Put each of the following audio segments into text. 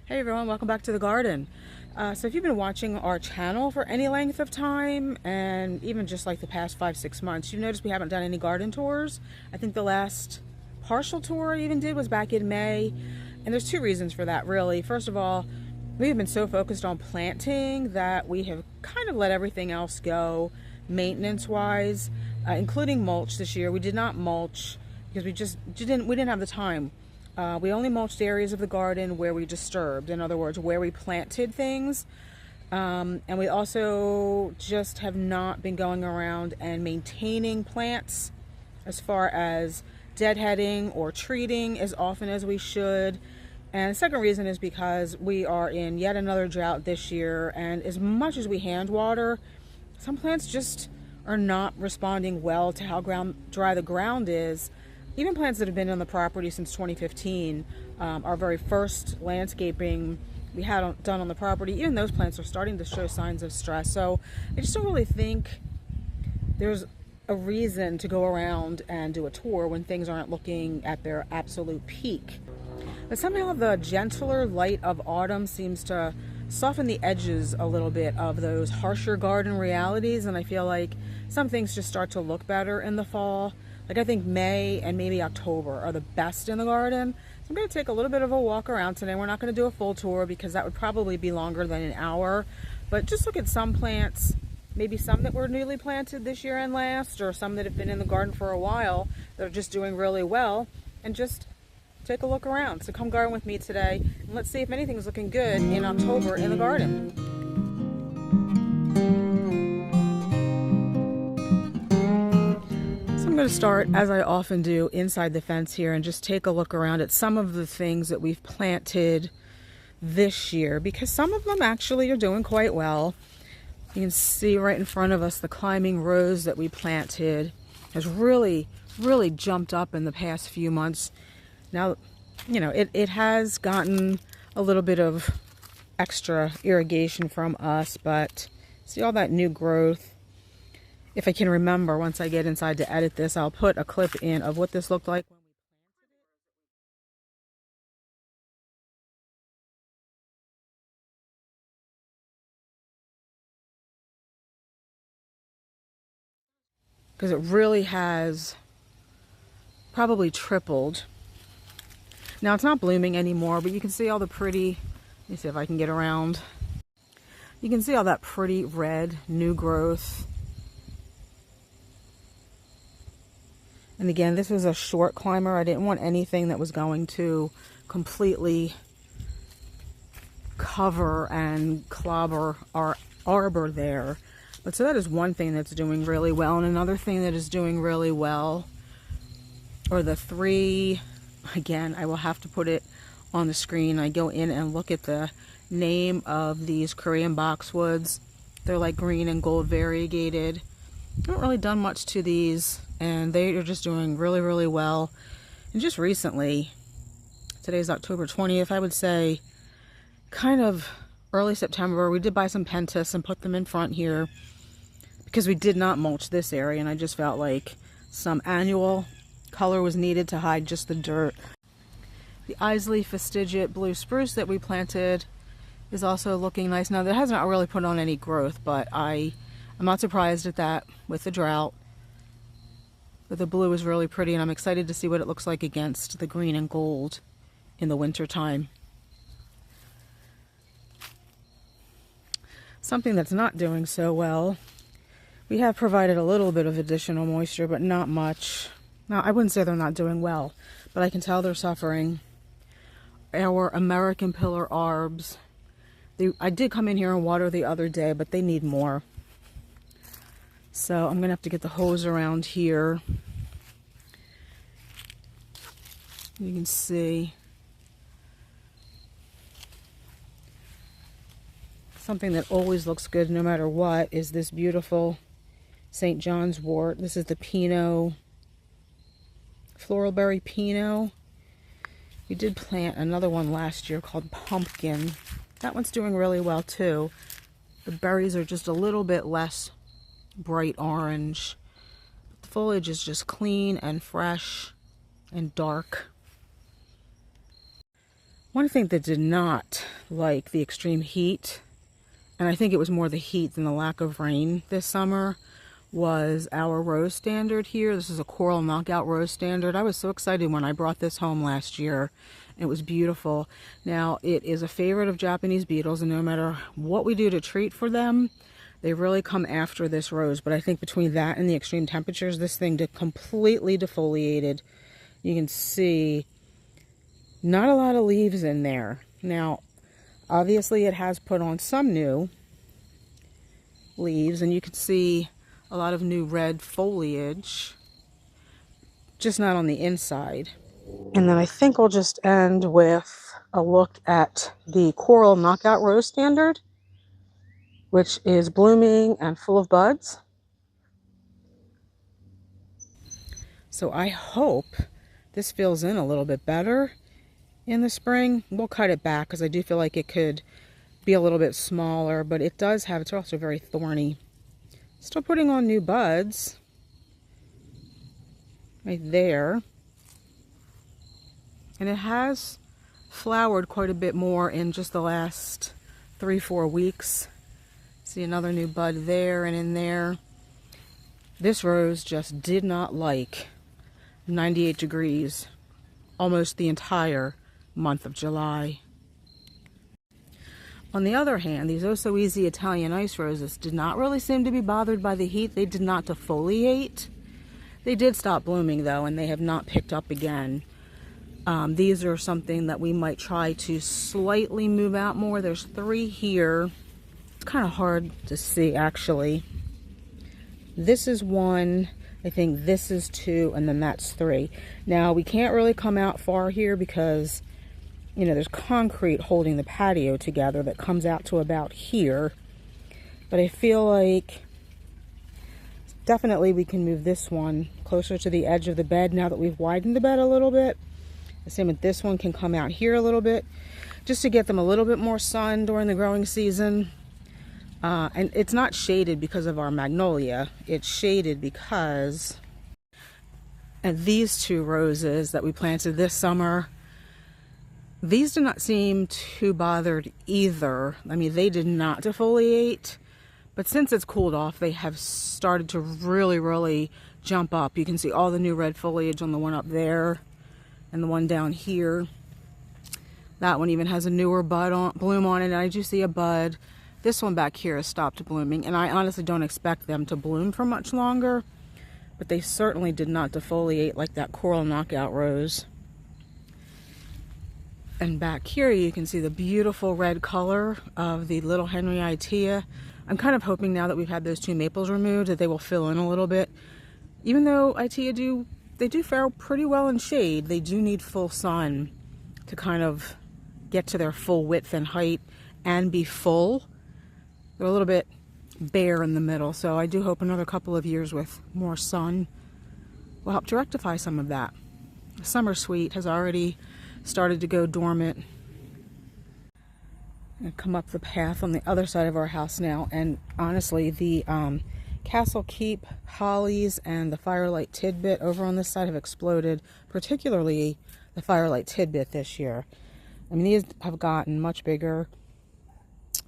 Hey everyone, welcome back to the garden. So if you've been watching our channel for any length of time, and even just like the past 5-6 months, you've noticed we haven't done any garden tours. I think the last partial tour I even did was back in May, and there's two reasons for that really. First of all, we have been so focused on planting that we have kind of let everything else go maintenance wise, including mulch this year. We did not mulch because we didn't have the time. We only mulched areas of the garden where we disturbed, in other words, where we planted things. And we also just have not been going around and maintaining plants as far as deadheading or treating as often as we should. And the second reason is because we are in yet another drought this year, and as much as we hand water, some plants just are not responding well to how dry the ground is. Even plants that have been on the property since 2015, our very first landscaping we had done on the property, even those plants are starting to show signs of stress. So I just don't really think there's a reason to go around and do a tour when things aren't looking at their absolute peak. But somehow the gentler light of autumn seems to soften the edges a little bit of those harsher garden realities, and I feel like some things just start to look better in the fall. Like I think May and maybe October are the best in the garden. So I'm going to take a little bit of a walk around today. We're not going to do a full tour because that would probably be longer than an hour. But just look at some plants, maybe some that were newly planted this year and last, or some that have been in the garden for a while that are just doing really well, and just take a look around. So come garden with me today, and let's see if anything's looking good in October in the garden. I'm going to start, as I often do, inside the fence here and just take a look around at some of the things that we've planted this year, because some of them actually are doing quite well. You can see right in front of us the climbing rose that we planted has really jumped up in the past few months. Now, you know, it has gotten a little bit of extra irrigation from us, but see all that new growth. If I can remember, once I get inside to edit this, I'll put a clip in of what this looked like when we planted it. Because it really has probably tripled. Now it's not blooming anymore, but you can see all the pretty, let me see if I can get around. You can see all that pretty red new growth. And again, this was a short climber. I didn't want anything that was going to completely cover and clobber our arbor there. But so that is one thing that's doing really well. And another thing that is doing really well are the three, again, I will have to put it on the screen. I go in and look at the name of these Korean boxwoods. They're like green and gold variegated. I haven't really done much to these, and they are just doing really well. And just recently, today's October 20th, I would say kind of early September, we did buy some pentas and put them in front here because we did not mulch this area, and I just felt like some annual color was needed to hide just the dirt. The Isley fastigiate blue spruce that we planted is also looking nice. Now that has not really put on any growth, but I'm not surprised at that with the drought. But the blue is really pretty, and I'm excited to see what it looks like against the green and gold in the winter time. Something that's not doing so well, we have provided a little bit of additional moisture, but not much. Now, I wouldn't say they're not doing well, but I can tell they're suffering. Our American pillar arbs. I did come in here and water the other day, but they need more. So I'm going to have to get the hose around here. You can see something that always looks good no matter what is this beautiful St. John's wort. This is the Pinot, Floralberry Pinot. We did plant another one last year called Pumpkin. That one's doing really well too. The berries are just a little bit less bright orange. The foliage is just clean and fresh and dark. One thing that did not like the extreme heat, and I think it was more the heat than the lack of rain this summer, was our rose standard here. This is a coral knockout rose standard. I was so excited when I brought this home last year. It was beautiful. Now, it is a favorite of Japanese beetles, and no matter what we do to treat for them, they really come after this rose. But I think between that and the extreme temperatures, this thing completely defoliated. You can see not a lot of leaves in there. Now, obviously it has put on some new leaves, and you can see a lot of new red foliage, just not on the inside. And then I think we'll just end with a look at the coral knockout rose standard, which is blooming and full of buds. So I hope this fills in a little bit better in the spring. We'll cut it back because I do feel like it could be a little bit smaller, but it does have, it's also very thorny. Still putting on new buds right there. And it has flowered quite a bit more in just the last 3-4 weeks. See another new bud there and in there. This rose just did not like 98 degrees almost the entire month of July. On the other hand, these Oso Easy Italian Ice roses did not really seem to be bothered by the heat. They did not defoliate. They did stop blooming though, and they have not picked up again. These are something that we might try to slightly move out more. There's 3 here. It's kind of hard to see actually. This is 1. I think this is 2, and then that's 3. Now, we can't really come out far here because, you know, there's concrete holding the patio together that comes out to about here. But I feel like definitely we can move this one closer to the edge of the bed now that we've widened the bed a little bit. The same with this one, can come out here a little bit just to get them a little bit more sun during the growing season. And it's not shaded because of our magnolia. It's shaded because of these 2 roses that we planted this summer. These do not seem too bothered either. I mean, they did not defoliate, but since it's cooled off, they have started to really jump up. You can see all the new red foliage on the one up there and the one down here. That one even has a newer bloom on it, and I do see a bud. This one back here has stopped blooming, and I honestly don't expect them to bloom for much longer, but they certainly did not defoliate like that coral knockout rose. And back here you can see the beautiful red color of the little 𝗟𝗏𝗏𝗏𝗏. I'm kind of hoping now that we've had those 2 maples removed that they will fill in a little bit. Even though they do fare pretty well in shade, they do need full sun to kind of get to their full width and height and be full. They're a little bit bare in the middle, so I do hope another couple of years with more sun will help to rectify some of that. The summer sweet has already started to go dormant. I'm gonna come up the path on the other side of our house now, and honestly, the Castle Keep hollies and the firelight tidbit over on this side have exploded, particularly the firelight tidbit this year. I mean, these have gotten much bigger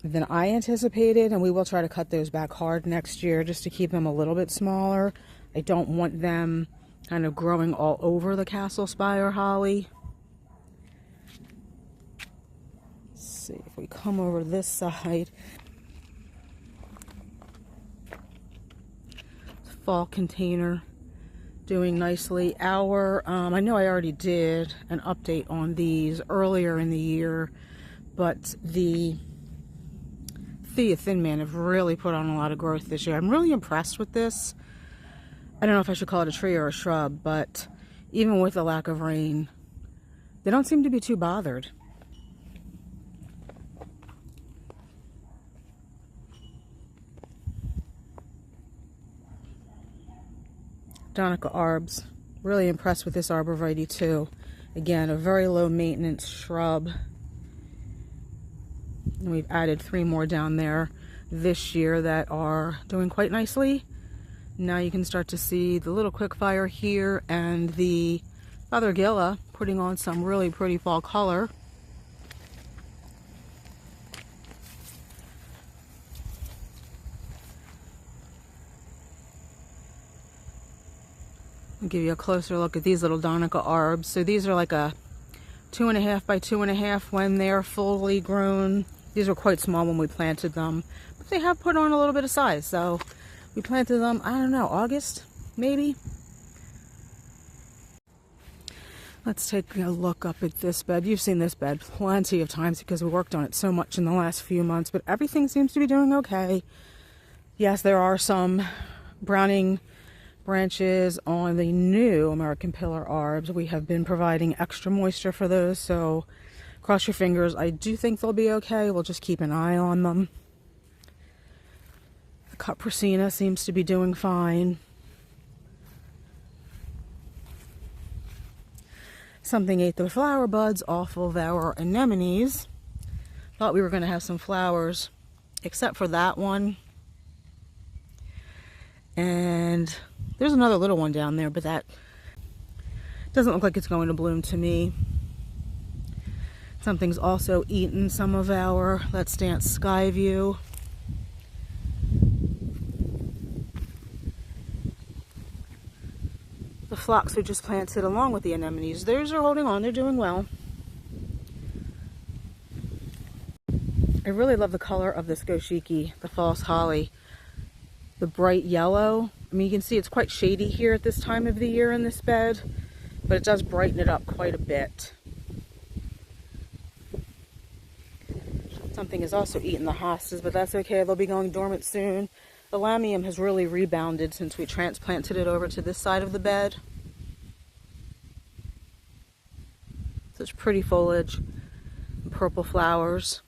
than I anticipated, and we will try to cut those back hard next year just to keep them a little bit smaller. I don't want them kind of growing all over the Castle Spire holly. Let's see if we come over this side. Fall container doing nicely. I know I already did an update on these earlier in the year, but the 𝗟𝗏𝗏𝗏𝗏 Thin Man have really put on a lot of growth this year. I'm really impressed with this. I don't know if I should call it a tree or a shrub, but even with the lack of rain, they don't seem to be too bothered. Donica arbs, really impressed with this arborvitae too. Again, a very low maintenance shrub. And we've added 3 more down there this year that are doing quite nicely. Now you can start to see the little quickfire here and the 𝗟𝗏𝗏𝗏𝗏 putting on some really pretty fall color. I'll give you a closer look at these little 𝗟𝗶𝗸𝗲. So these are like a 2.5 by 2.5 when they're fully grown. These were quite small when we planted them, but they have put on a little bit of size. So we planted them, I don't know, August, maybe. Let's take a look up at this bed. You've seen this bed plenty of times because we worked on it so much in the last few months, but everything seems to be doing okay. Yes, there are some browning branches on the new American Pillar 𝗟𝗶𝗲𝗏. We have been providing extra moisture for those, so cross your fingers. I do think they'll be okay. We'll just keep an eye on them. The 𝗟𝗶𝗸𝗲 seems to be doing fine. Something ate the flower buds off of our anemones. Thought we were going to have some flowers, except for that one. And there's another little one down there, but that doesn't look like it's going to bloom to me. Something's also eaten some of our Let's Dance Sky View. The phlox we just planted along with the anemones, theirs are holding on, they're doing well. I really love the color of this goshiki, the false holly. The bright yellow. I mean, you can see it's quite shady here at this time of the year in this bed, but it does brighten it up quite a bit. Something has also eaten the hostas, but that's okay. They'll be going dormant soon. The 𝗟𝗟𝗏 has really rebounded since we transplanted it over to this side of the bed. Such pretty foliage and purple flowers.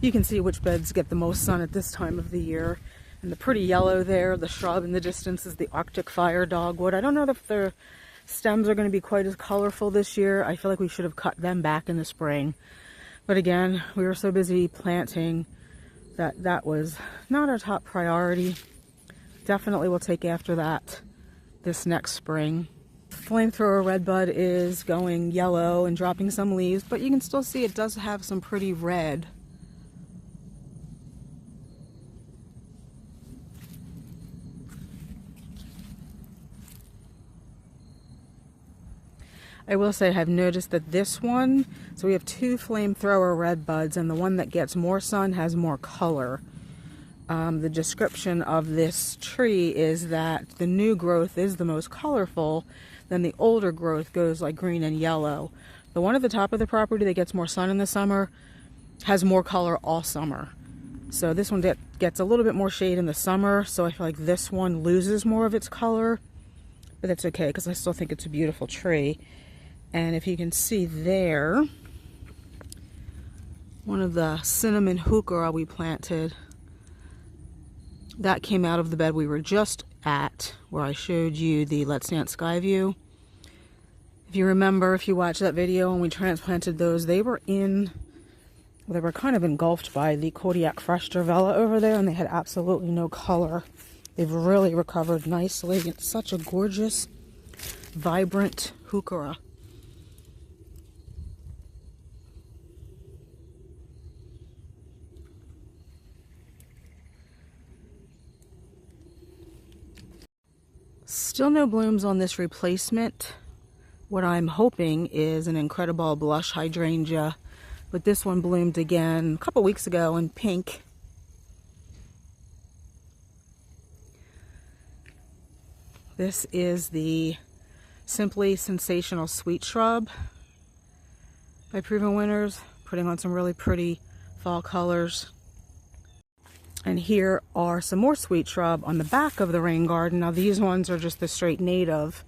You can see which beds get the most sun at this time of the year. And the pretty yellow there, the shrub in the distance, is the Arctic fire dogwood. I don't know if their stems are going to be quite as colorful this year. I feel like we should have cut them back in the spring. But again, we were so busy planting that was not our top priority. Definitely will take after that this next spring. Flamethrower redbud is going yellow and dropping some leaves, but you can still see it does have some pretty red. I will say I've noticed that this one, so we have two flamethrower red buds, and the one that gets more sun has more color. The description of this tree is that the new growth is the most colorful, then the older growth goes like green and yellow. The one at the top of the property that gets more sun in the summer has more color all summer. So this one gets a little bit more shade in the summer, so I feel like this one loses more of its color, but that's okay because I still think it's a beautiful tree. And if you can see there, one of the cinnamon 𝗟𝗏𝗏𝗏 we planted, that came out of the bed we were just at, where I showed you the Let's Dance Sky View. If you remember, if you watched that video when we transplanted those, they were kind of engulfed by the Kodiak fresh 𝗟𝗏𝗏𝗏 over there, and they had absolutely no color. They've really recovered nicely. It's such a gorgeous, vibrant 𝗟𝗏𝗏𝗏. Still no blooms on this replacement. What I'm hoping is an incredible blush hydrangea, but this one bloomed again a couple weeks ago in pink. This is the Simply Sensational Sweet Shrub by Proven Winners, putting on some really pretty fall colors. And here are some more sweet shrub on the back of the rain garden. Now these ones are just the straight native.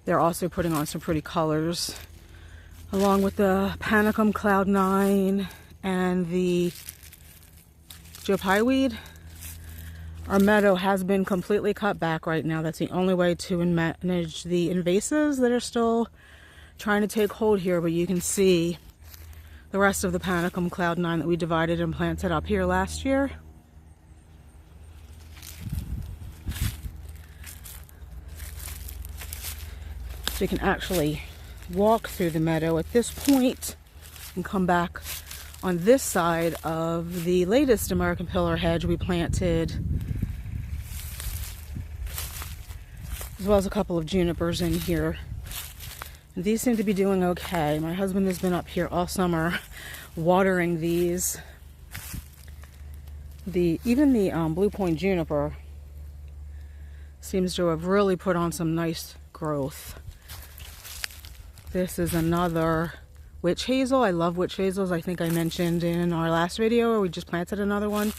They're also putting on some pretty colors, along with the Panicum Cloud 9 and the Joe Pye weed. Our meadow has been completely cut back right now. That's the only way to manage the invasives that are still trying to take hold here, but you can see the rest of the Panicum Cloud 9 that we divided and planted up here last year. So you can actually walk through the meadow at this point and come back on this side of the latest American Pillar hedge we planted as well as a couple of junipers in here. And these seem to be doing okay. My husband has been up here all summer watering these. Even the Blue Point juniper seems to have really put on some nice growth. This is another witch hazel. I love witch hazels. I think I mentioned in our last video where we just planted another one.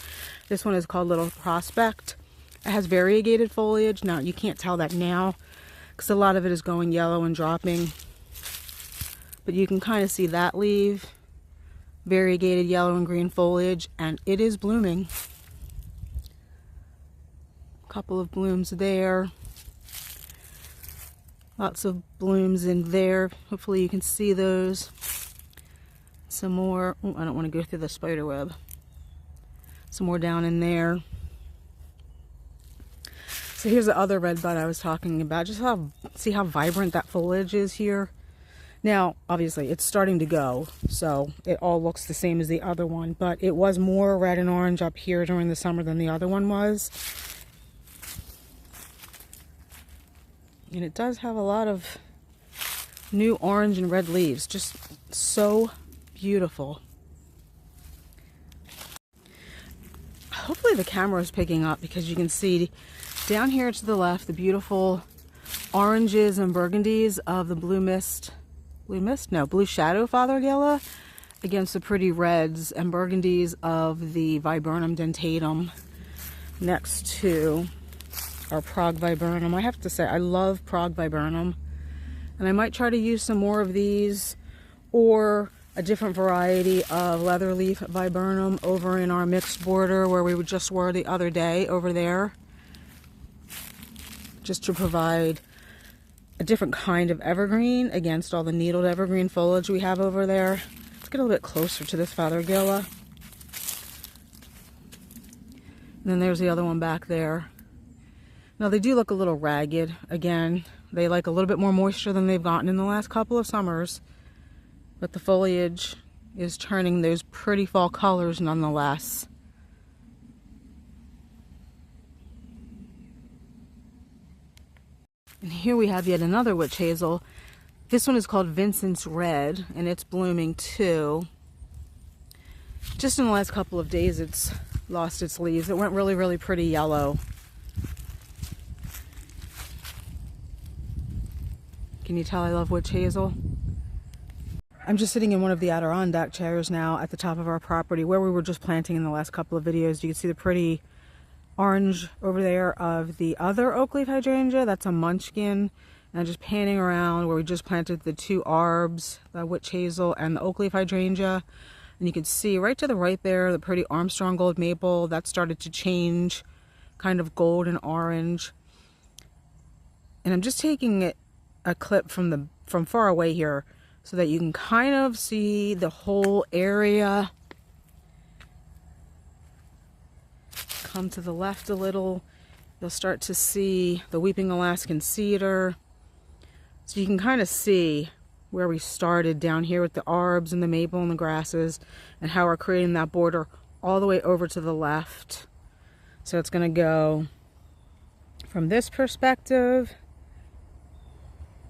This one is called Little Prospect. It has variegated foliage. Now you can't tell that now because a lot of it is going yellow and dropping. But you can kind of see that leaf. Variegated yellow and green foliage, and it is blooming. A couple of blooms there. Lots of blooms in there. Hopefully you can see those. Some more. Oh, I don't want to go through the spider web. Some more down in there. So here's the other red bud I was talking about. Just see how vibrant that foliage is here. Now, obviously, it's starting to go, so it all looks the same as the other one, but it was more red and orange up here during the summer than the other one was. And it does have a lot of new orange and red leaves. Just so beautiful. Hopefully the camera is picking up because you can see down here to the left the beautiful oranges and burgundies of the blue shadow 𝗟𝗶𝗸𝗲 against the pretty reds and burgundies of the viburnum dentatum next to our Prague viburnum. I have to say I love Prague viburnum, and I might try to use some more of these or a different variety of leatherleaf viburnum over in our mixed border where we just were the other day over there, just to provide a different kind of evergreen against all the needled evergreen foliage we have over there. Let's get a little bit closer to this 𝗟𝗶𝗸𝗲. And then there's the other one back there. Now they do look a little ragged. Again, they like a little bit more moisture than they've gotten in the last couple of summers. But the foliage is turning those pretty fall colors nonetheless. And here we have yet another witch hazel. This one is called Vincent's Red, and it's blooming too. Just in the last couple of days it's lost its leaves. It went really, really pretty yellow. Can you tell I love witch hazel? I'm just sitting in one of the Adirondack chairs now at the top of our property where we were just planting in the last couple of videos. You can see the pretty orange over there of the other oak leaf hydrangea. That's a munchkin. And just panning around where we just planted the two 𝗟𝗶𝗸𝗲, the witch hazel and the oak leaf hydrangea. And you can see right to the right there, the pretty Armstrong gold maple. That started to change kind of gold and orange. And I'm just taking a clip from far away here so that you can kind of see the whole area. Come to the left a little, you'll start to see the weeping Alaskan cedar. So you can kind of see where we started down here with the 𝗟𝗶𝗸𝗲 and the maple and the grasses, and how we're creating that border all the way over to the left. So it's going to go from this perspective,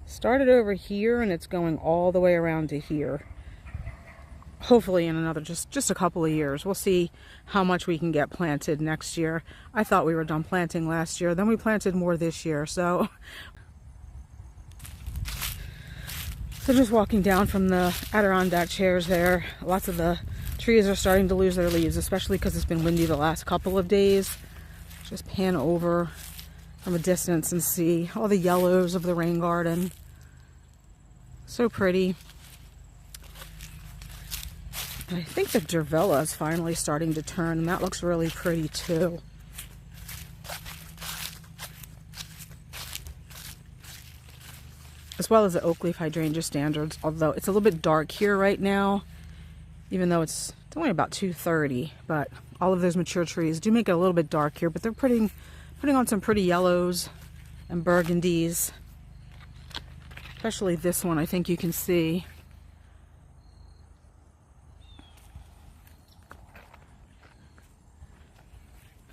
started over here, and it's going all the way around to here. Hopefully in another just a couple of years. We'll see how much we can get planted next year. I thought we were done planting last year, then we planted more this year. So just walking down from the Adirondack chairs there, lots of the trees are starting to lose their leaves, especially because it's been windy the last couple of days. Just pan over from a distance and see all the yellows of the rain garden. So pretty. And I think the 𝗟𝗶𝗸𝗲 is finally starting to turn, and that looks really pretty too. As well as the oak leaf hydrangea standards, although it's a little bit dark here right now, even though it's only about 2:30. But all of those mature trees do make it a little bit dark here, but they're putting on some pretty yellows and burgundies. Especially this one, I think you can see.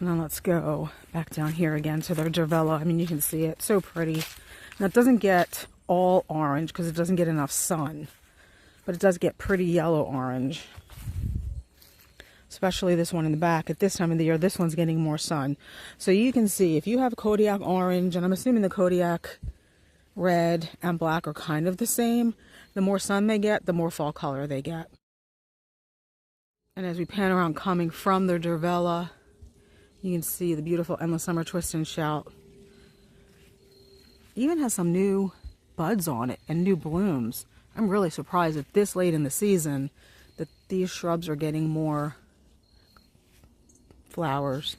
And then let's go back down here again to their 𝗟𝗏𝗲. I mean, you can see it. So pretty. Now, it doesn't get all orange because it doesn't get enough sun. But it does get pretty yellow orange. Especially this one in the back. At this time of the year, this one's getting more sun. So you can see, if you have Kodiak orange, and I'm assuming the Kodiak red and black are kind of the same, the more sun they get, the more fall color they get. And as we pan around coming from their 𝗟𝗏𝗲, you can see the beautiful Endless Summer Twist and Shout. Even has some new buds on it and new blooms. I'm really surprised at this late in the season that these shrubs are getting more flowers.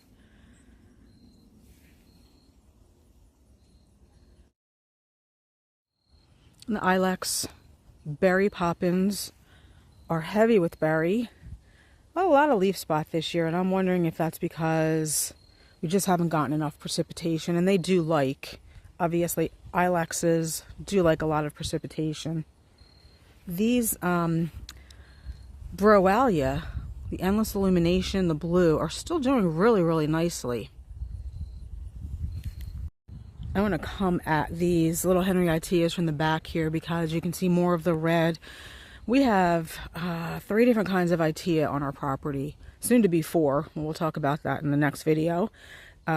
And the Ilex berry poppins are heavy with berry. A lot of leaf spot this year, and I'm wondering if that's because we just haven't gotten enough precipitation, and they do like, obviously, Ilexes do like a lot of precipitation. These 𝗟𝗏𝗲𝗏, the Endless Illumination, the blue, are still doing really, really nicely. I want to come at these little Henriettæas from the back here because you can see more of the red. We have 3 different kinds of Itea on our property, soon to be 4. We'll talk about that in the next video.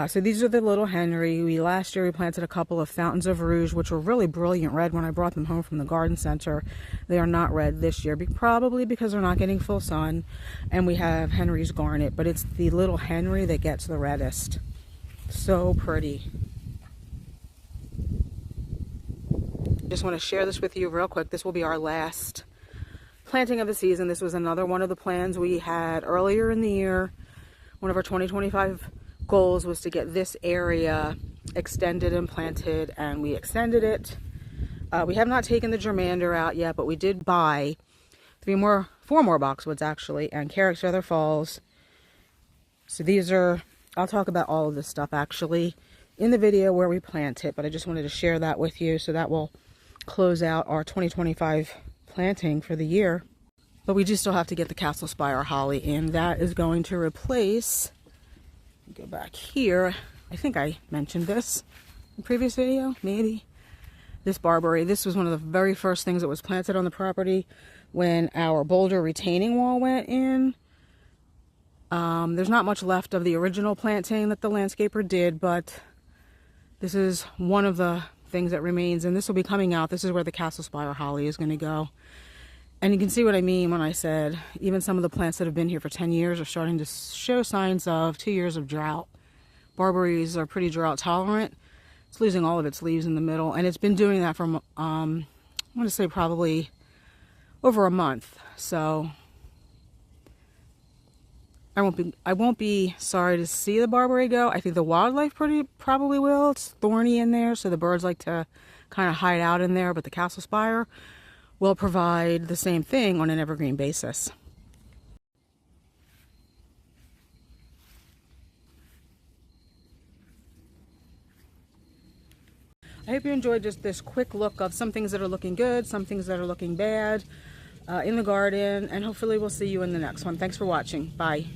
So these are the little Henry. Last year we planted a couple of Fountains of Rouge, which were really brilliant red when I brought them home from the garden center. They are not red this year, probably because they're not getting full sun. And we have Henry's Garnet, but it's the little Henry that gets the reddest. So pretty. Just want to share this with you real quick. This will be our last planting of the season. This was another one of the plans we had earlier in the year. One of our 2025 goals was to get this area extended and planted, and we extended it. We have not taken the germander out yet, but we did buy 4 more boxwoods actually, and Carrick's Feather Falls. So these are, I'll talk about all of this stuff actually in the video where we plant it, but I just wanted to share that with you, so that will close out our 2025 planting for the year. But we do still have to get the Castle Spire holly in. That is going to replace, go back here, I think I mentioned this in the previous video, maybe, this barberry. This was one of the very first things that was planted on the property when our boulder retaining wall went in. There's not much left of the original planting that the landscaper did, but this is one of the things that remains, and this will be coming out. This is where the Castle Spire holly is going to go. And you can see what I mean when I said even some of the plants that have been here for 10 years are starting to show signs of 2 years of drought. Barberries are pretty drought tolerant. It's losing all of its leaves in the middle, and it's been doing that for I want to say probably over a month. So I won't be sorry to see the barberry go. I think the wildlife probably will. It's thorny in there, so the birds like to kind of hide out in there, but the Castle Spire will provide the same thing on an evergreen basis. I hope you enjoyed just this quick look of some things that are looking good, some things that are looking bad in the garden, and hopefully we'll see you in the next one. Thanks for watching. Bye.